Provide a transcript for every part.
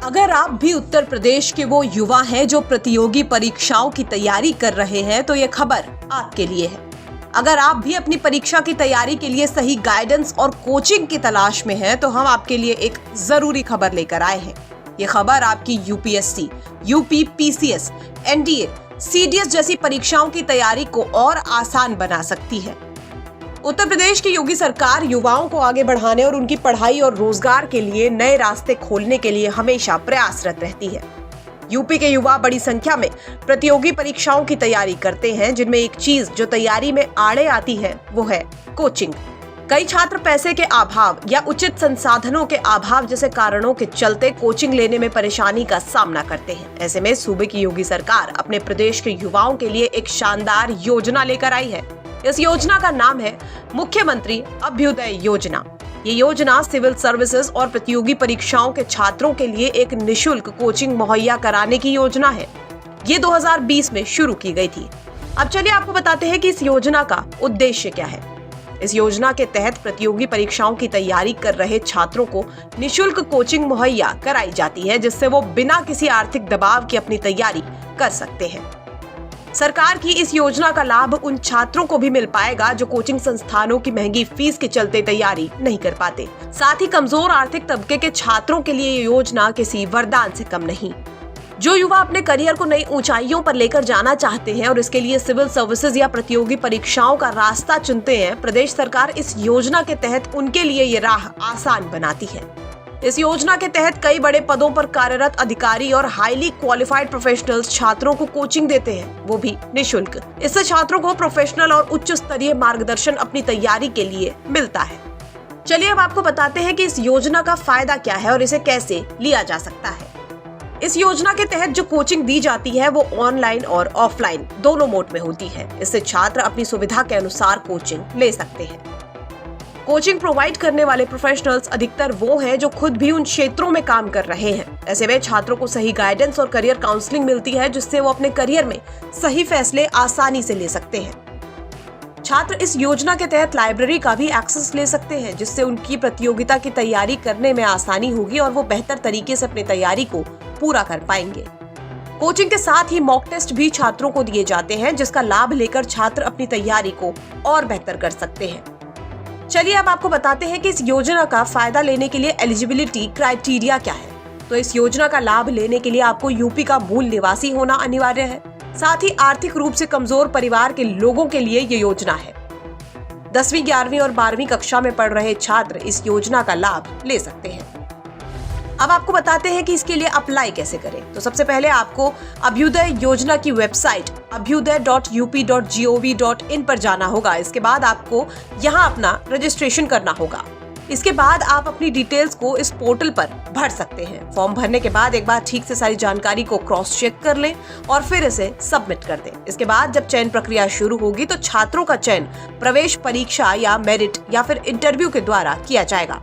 अगर आप भी उत्तर प्रदेश के वो युवा हैं जो प्रतियोगी परीक्षाओं की तैयारी कर रहे हैं तो ये खबर आपके लिए है। अगर आप भी अपनी परीक्षा की तैयारी के लिए सही गाइडेंस और कोचिंग की तलाश में हैं तो हम आपके लिए एक जरूरी खबर लेकर आए हैं। ये खबर आपकी UPSC, UP PCS, NDA, CDS जैसी परीक्षाओं की तैयारी को और आसान बना सकती है। उत्तर प्रदेश की योगी सरकार युवाओं को आगे बढ़ाने और उनकी पढ़ाई और रोजगार के लिए नए रास्ते खोलने के लिए हमेशा प्रयासरत रहती है। यूपी के युवा बड़ी संख्या में प्रतियोगी परीक्षाओं की तैयारी करते हैं, जिनमें एक चीज जो तैयारी में आड़े आती है वो है कोचिंग। कई छात्र पैसे के अभाव या उचित संसाधनों के अभाव जैसे कारणों के चलते कोचिंग लेने में परेशानी का सामना करते हैं। ऐसे में सूबे की योगी सरकार अपने प्रदेश के युवाओं के लिए एक शानदार योजना लेकर आई है। इस योजना का नाम है मुख्यमंत्री अभ्युदय योजना। ये योजना सिविल सर्विसेज और प्रतियोगी परीक्षाओं के छात्रों के लिए एक निशुल्क कोचिंग मुहैया कराने की योजना है। ये 2020 में शुरू की गई थी। अब चलिए आपको बताते हैं कि इस योजना का उद्देश्य क्या है। इस योजना के तहत प्रतियोगी परीक्षाओं की तैयारी कर रहे छात्रों को निशुल्क कोचिंग मुहैया कराई जाती है, जिससे वो बिना किसी आर्थिक दबाव की अपनी तैयारी कर सकते हैं। सरकार की इस योजना का लाभ उन छात्रों को भी मिल पाएगा जो कोचिंग संस्थानों की महंगी फीस के चलते तैयारी नहीं कर पाते। साथ ही कमजोर आर्थिक तबके के छात्रों के लिए ये योजना किसी वरदान से कम नहीं। जो युवा अपने करियर को नई ऊंचाइयों पर लेकर जाना चाहते हैं और इसके लिए सिविल सर्विसेज या प्रतियोगी परीक्षाओं का रास्ता चुनते हैं, प्रदेश सरकार इस योजना के तहत उनके लिए ये राह आसान बनाती है। इस योजना के तहत कई बड़े पदों पर कार्यरत अधिकारी और हाईली क्वालिफाइड प्रोफेशनल्स छात्रों को कोचिंग देते हैं, वो भी निशुल्क। इससे छात्रों को प्रोफेशनल और उच्च स्तरीय मार्गदर्शन अपनी तैयारी के लिए मिलता है। चलिए अब आपको बताते हैं कि इस योजना का फायदा क्या है और इसे कैसे लिया जा सकता है। इस योजना के तहत जो कोचिंग दी जाती है वो ऑनलाइन और ऑफलाइन दोनों मोड में होती है। इससे छात्र अपनी सुविधा के अनुसार कोचिंग ले सकते हैं। कोचिंग प्रोवाइड करने वाले प्रोफेशनल्स अधिकतर वो हैं जो खुद भी उन क्षेत्रों में काम कर रहे हैं। ऐसे में छात्रों को सही गाइडेंस और करियर काउंसलिंग मिलती है, जिससे वो अपने करियर में सही फैसले आसानी से ले सकते हैं। छात्र इस योजना के तहत लाइब्रेरी का भी एक्सेस ले सकते हैं, जिससे उनकी प्रतियोगिता की तैयारी करने में आसानी होगी और वो बेहतर तरीके से अपनी तैयारी को पूरा कर पाएंगे। कोचिंग के साथ ही मॉक टेस्ट भी छात्रों को दिए जाते हैं, जिसका लाभ लेकर छात्र अपनी तैयारी को और बेहतर कर सकते हैं। चलिए अब आपको बताते हैं कि इस योजना का फायदा लेने के लिए एलिजिबिलिटी क्राइटेरिया क्या है। तो इस योजना का लाभ लेने के लिए आपको यूपी का मूल निवासी होना अनिवार्य है। साथ ही आर्थिक रूप से कमजोर परिवार के लोगों के लिए ये योजना है। 10वीं, 11वीं और 12वीं कक्षा में पढ़ रहे छात्र इस योजना का लाभ ले सकते हैं। अब आपको बताते हैं कि इसके लिए अप्लाई कैसे करें। तो सबसे पहले आपको अभ्युदय योजना की वेबसाइट abhyuday.up.gov.in पर जाना होगा। इसके बाद आपको यहाँ अपना रजिस्ट्रेशन करना होगा। इसके बाद आप अपनी डिटेल्स को इस पोर्टल पर भर सकते हैं। फॉर्म भरने के बाद एक बार ठीक से सारी जानकारी को क्रॉस चेक कर लें और फिर इसे सबमिट कर दें। इसके बाद जब चयन प्रक्रिया शुरू होगी तो छात्रों का चयन प्रवेश परीक्षा या मेरिट या फिर इंटरव्यू के द्वारा किया जाएगा।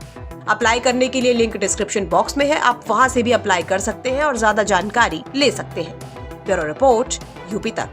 अप्लाई करने के लिए लिंक डिस्क्रिप्शन बॉक्स में है, आप वहां से भी अप्लाई कर सकते हैं और ज्यादा जानकारी ले सकते हैं। ब्यूरो रिपोर्ट, यूपी तक।